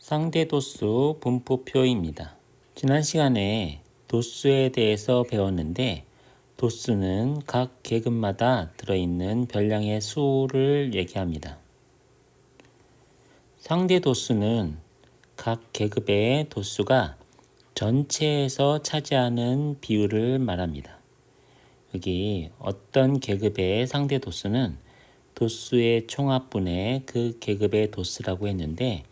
상대도수 분포표입니다. 지난 시간에 도수에 대해서 배웠는데 도수는 각 계급마다 들어있는 별량의 수를 얘기합니다. 상대도수는 각 계급의 도수가 전체에서 차지하는 비율을 말합니다. 여기 어떤 계급의 상대도수는 도수의 총합분의 그 계급의 도수라고 했는데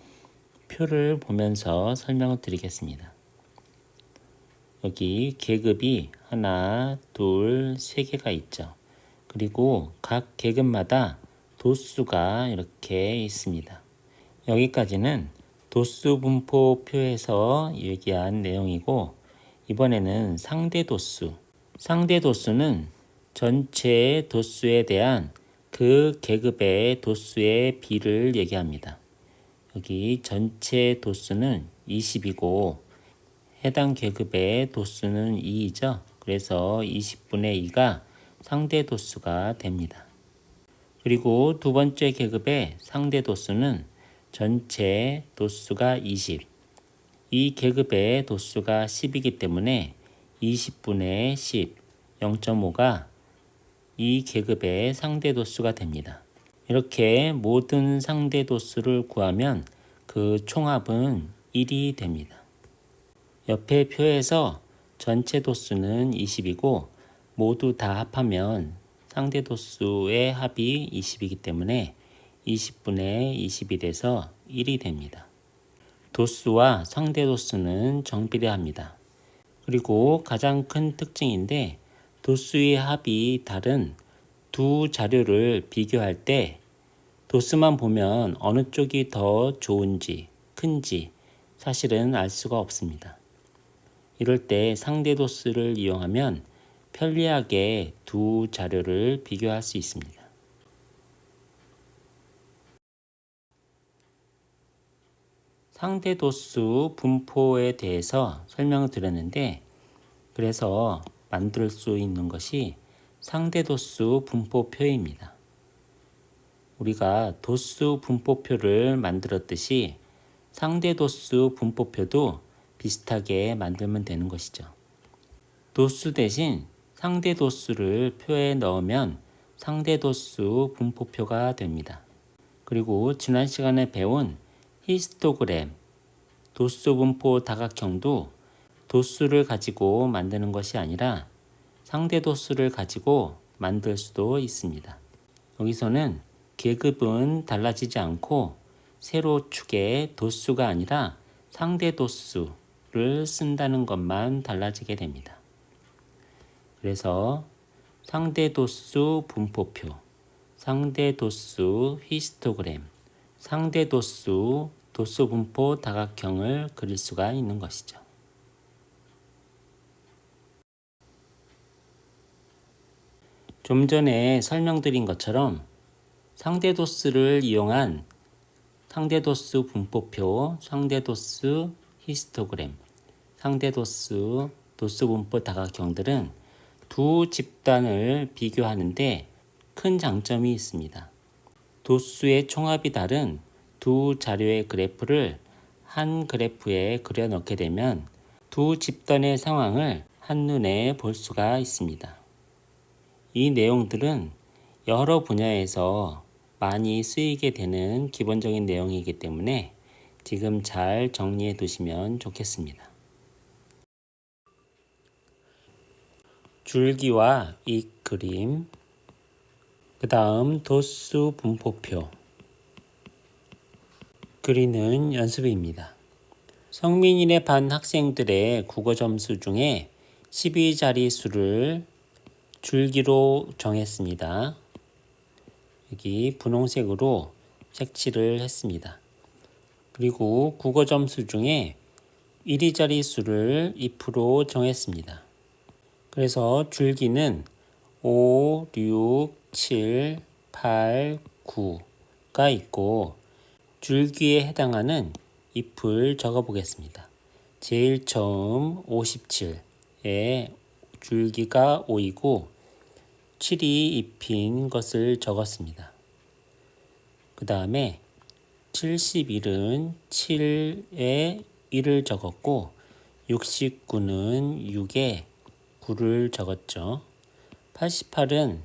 표를 보면서 설명을 드리겠습니다. 여기 계급이 하나, 둘, 세 개가 있죠. 그리고 각 계급마다 도수가 이렇게 있습니다. 여기까지는 도수 분포표에서 얘기한 내용이고 이번에는 상대도수. 상대도수는 전체 도수에 대한 그 계급의 도수의 비를 얘기합니다. 여기 전체 도수는 20이고 해당 계급의 도수는 2이죠. 그래서 20분의 2가 상대 도수가 됩니다. 그리고 두 번째 계급의 상대 도수는 전체 도수가 20. 이 계급의 도수가 10이기 때문에 20분의 10, 0.5가 이 계급의 상대 도수가 됩니다. 이렇게 모든 상대 도수를 구하면 그 총합은 1이 됩니다. 옆에 표에서 전체 도수는 20이고 모두 다 합하면 상대 도수의 합이 20이기 때문에 20분의 20이 돼서 1이 됩니다. 도수와 상대 도수는 정비례합니다. 그리고 가장 큰 특징인데 도수의 합이 다른 두 자료를 비교할 때 도수만 보면 어느 쪽이 더 좋은지 큰지 사실은 알 수가 없습니다. 이럴 때 상대 도수를 이용하면 편리하게 두 자료를 비교할 수 있습니다. 상대 도수 분포에 대해서 설명을 드렸는데 그래서 만들 수 있는 것이 상대도수 분포표입니다. 우리가 도수 분포표를 만들었듯이 상대도수 분포표도 비슷하게 만들면 되는 것이죠. 도수 대신 상대도수를 표에 넣으면 상대도수 분포표가 됩니다. 그리고 지난 시간에 배운 히스토그램, 도수 분포 다각형도 도수를 가지고 만드는 것이 아니라 상대 도수를 가지고 만들 수도 있습니다. 여기서는 계급은 달라지지 않고 세로 축에 도수가 아니라 상대 도수를 쓴다는 것만 달라지게 됩니다. 그래서 상대 도수 분포표, 상대 도수 히스토그램, 상대 도수 도수 분포 다각형을 그릴 수가 있는 것이죠. 좀 전에 설명드린 것처럼 상대도수를 이용한 상대도수 분포표, 상대도수 히스토그램, 상대도수 도수 분포 다각형들은 두 집단을 비교하는데 큰 장점이 있습니다. 도수의 총합이 다른 두 자료의 그래프를 한 그래프에 그려 넣게 되면 두 집단의 상황을 한눈에 볼 수가 있습니다. 이 내용들은 여러 분야에서 많이 쓰이게 되는 기본적인 내용이기 때문에 지금 잘 정리해 두시면 좋겠습니다. 줄기와 익 그림, 그 다음 도수 분포표 그리는 연습입니다. 성민이네 반 학생들의 국어 점수 중에 12자리 수를 줄기로 정했습니다. 여기 분홍색으로 색칠을 했습니다. 그리고 국어 점수 중에 1위자리 수를 잎으로 정했습니다. 그래서 줄기는 5, 6, 7, 8, 9가 있고 줄기에 해당하는 잎을 적어 보겠습니다. 제일 처음 57에 줄기가 5이고 7이 잎인 것을 적었습니다. 그 다음에 71은 7에 1을 적었고 69는 6에 9를 적었죠. 88은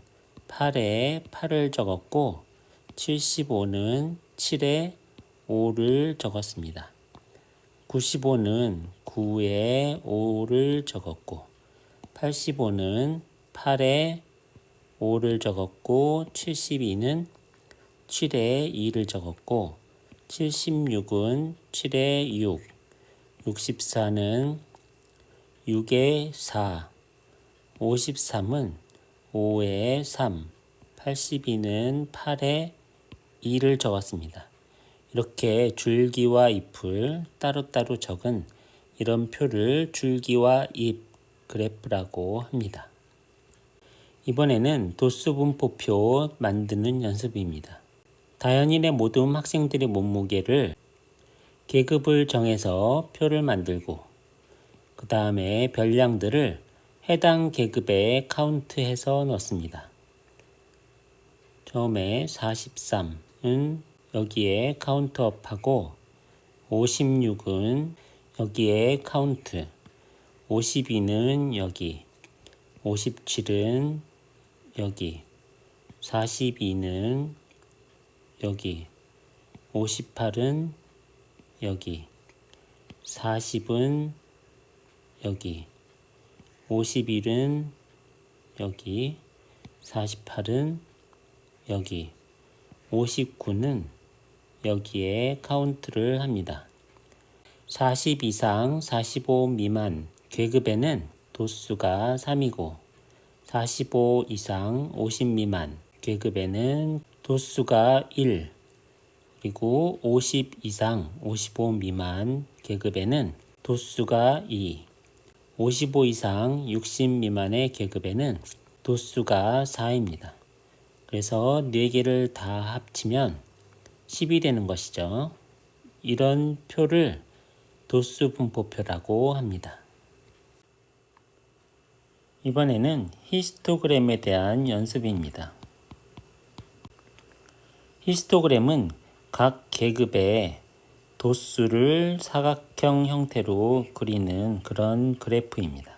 8에 8을 적었고 75는 7에 5를 적었습니다. 95는 9에 5를 적었고 85는 8에 5를 적었고 72는 7에 2를 적었고 76은 7에 6, 64는 6에 4, 53은 5에 3, 82는 8에 2를 적었습니다. 이렇게 줄기와 잎을 따로따로 적은 이런 표를 줄기와 잎 그래프라고 합니다. 이번에는 도수 분포표 만드는 연습입니다. 다현일의 모든 학생들의 몸무게를 계급을 정해서 표를 만들고 그 다음에 별량들을 해당 계급에 카운트해서 넣습니다. 처음에 43은 여기에 카운트업하고 56은 여기에 카운트, 52는 여기, 57은 여기, 42는 여기, 58은 여기, 40은 여기, 51은 여기, 48은 여기, 59는 여기에 카운트를 합니다. 40 이상 45 미만 계급에는 도수가 3이고 45 이상 50 미만 계급에는 도수가 1, 그리고 50 이상 55 미만 계급에는 도수가 2, 55 이상 60 미만의 계급에는 도수가 4입니다. 그래서 4개를 다 합치면 10이 되는 것이죠. 이런 표를 도수 분포표라고 합니다. 이번에는 히스토그램에 대한 연습입니다. 히스토그램은 각 계급의 도수를 사각형 형태로 그리는 그런 그래프입니다.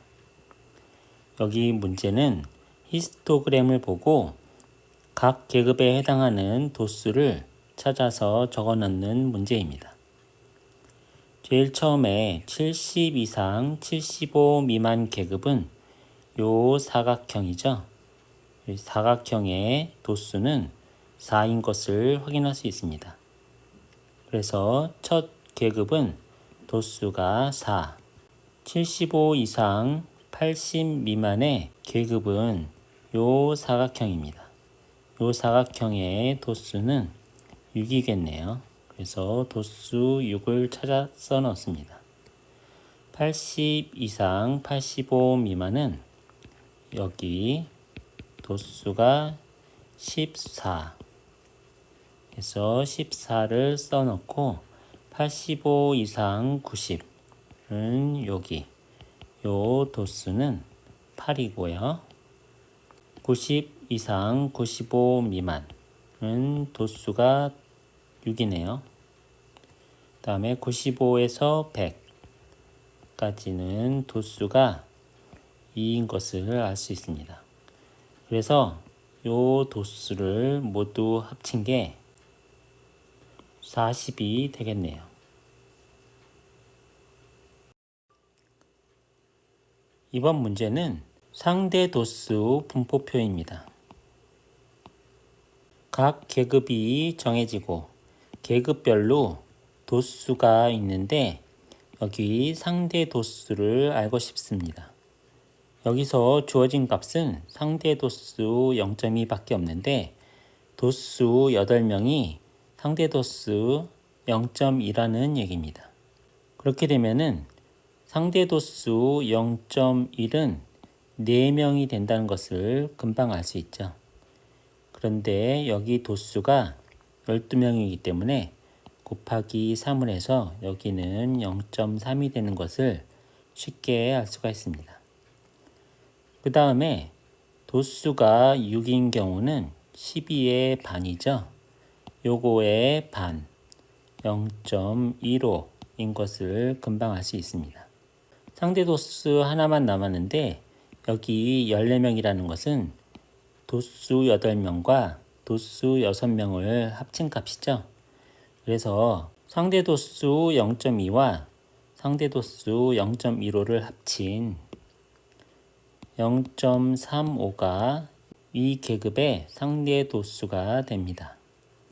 여기 문제는 히스토그램을 보고 각 계급에 해당하는 도수를 찾아서 적어 넣는 문제입니다. 제일 처음에 70 이상 75 미만 계급은 요 사각형이죠. 사각형의 도수는 4인 것을 확인할 수 있습니다. 그래서 첫 계급은 도수가 4, 75 이상 80 미만의 계급은 요 사각형입니다. 요 사각형의 도수는 6이겠네요. 그래서 도수 6을 찾아 써 넣습니다. 80 이상 85 미만은 여기 도수가 14, 그래서 14를 써 넣고 85 이상 90은 여기 요 도수는 8이고요. 90 이상 95 미만은 도수가 6이네요. 그 다음에 95에서 100까지는 도수가 2인 것을 알 수 있습니다. 그래서 요 도수를 모두 합친 게 40이 되겠네요. 이번 문제는 상대 도수 분포표입니다. 각 계급이 정해지고 계급별로 도수가 있는데 여기 상대 도수를 알고 싶습니다. 여기서 주어진 값은 상대 도수 0.2밖에 없는데 도수 8명이 상대 도수 0.2라는 얘기입니다. 그렇게 되면은 상대 도수 0.1은 4명이 된다는 것을 금방 알 수 있죠. 그런데 여기 도수가 12명이기 때문에 곱하기 3을 해서 여기는 0.3이 되는 것을 쉽게 알 수가 있습니다. 그 다음에 도수가 6인 경우는 12의 반이죠. 요거의 반, 0.15인 것을 금방 알 수 있습니다. 상대 도수 하나만 남았는데 여기 14명이라는 것은 도수 8명과 도수 6명을 합친 값이죠. 그래서 상대 도수 0.2와 상대 도수 0.15를 합친 0.35가 이 계급의 상대 도수가 됩니다.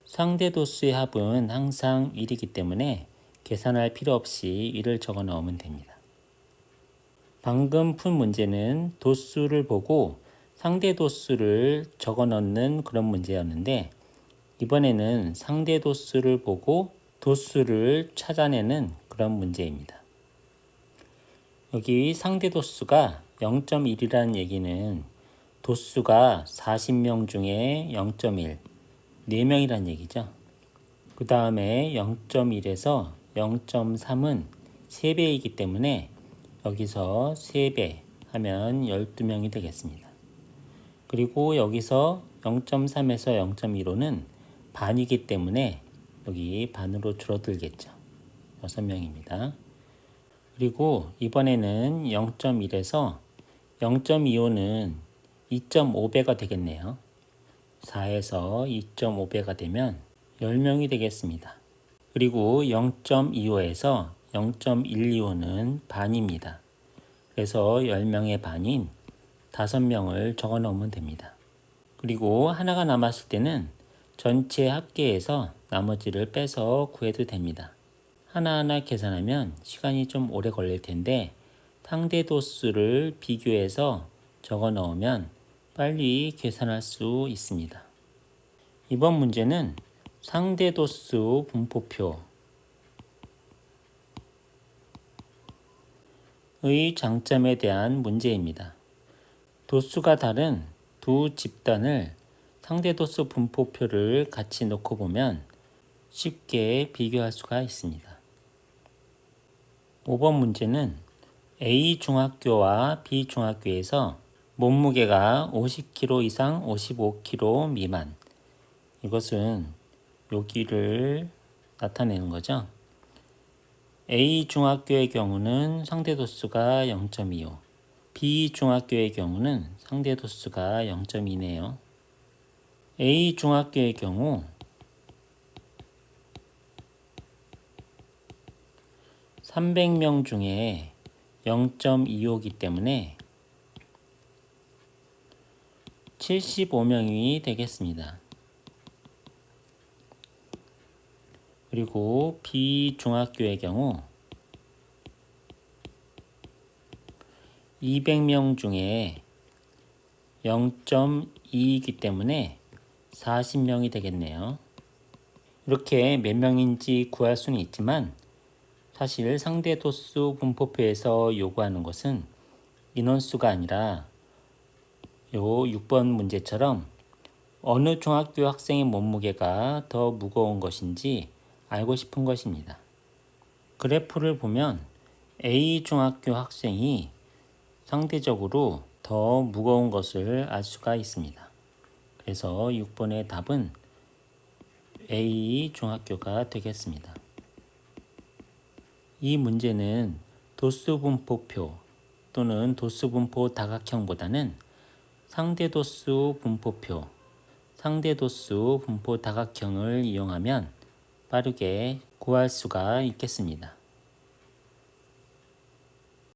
상대 도수의 합은 항상 1이기 때문에 계산할 필요 없이 1을 적어 넣으면 됩니다. 방금 푼 문제는 도수를 보고 상대 도수를 적어 넣는 그런 문제였는데 이번에는 상대 도수를 보고 도수를 찾아내는 그런 문제입니다. 여기 상대 도수가 0.1이라는 얘기는 도수가 40명 중에 0.1, 4명이라는 얘기죠. 그 다음에 0.1에서 0.3은 3배이기 때문에 여기서 3배 하면 12명이 되겠습니다. 그리고 여기서 0.3에서 0.15는 반이기 때문에 여기 반으로 줄어들겠죠. 6명입니다. 그리고 이번에는 0.1에서 0.25는 2.5배가 되겠네요. 4에서 2.5배가 되면 10명이 되겠습니다. 그리고 0.25에서 0.125는 반입니다. 그래서 10명의 반인 5명을 적어 넣으면 됩니다. 그리고 하나가 남았을 때는 전체 합계해서 나머지를 빼서 구해도 됩니다. 하나하나 계산하면 시간이 좀 오래 걸릴 텐데 상대 도수를 비교해서 적어 넣으면 빨리 계산할 수 있습니다. 이번 문제는 상대 도수 분포표의 장점에 대한 문제입니다. 도수가 다른 두 집단을 상대 도수 분포표를 같이 놓고 보면 쉽게 비교할 수가 있습니다. 5번 문제는 A 중학교와 B 중학교에서 몸무게가 50kg 이상 55kg 미만, 이것은 여기를 나타내는 거죠. A 중학교의 경우는 상대 도수가 0.25, B 중학교의 경우는 상대 도수가 0.2네요. A 중학교의 경우 300명 중에 0.25이기 때문에 75명이 되겠습니다. 그리고 B 중학교의 경우 200명 중에 0.2이기 때문에 40명이 되겠네요. 이렇게 몇 명인지 구할 수는 있지만 사실 상대 도수 분포표에서 요구하는 것은 인원수가 아니라 요 6번 문제처럼 어느 중학교 학생의 몸무게가 더 무거운 것인지 알고 싶은 것입니다. 그래프를 보면 A 중학교 학생이 상대적으로 더 무거운 것을 알 수가 있습니다. 그래서 6번의 답은 A 중학교가 되겠습니다. 이 문제는 도수분포표 또는 도수분포 다각형보다는 상대도수 분포표, 상대도수 분포 다각형을 이용하면 빠르게 구할 수가 있겠습니다.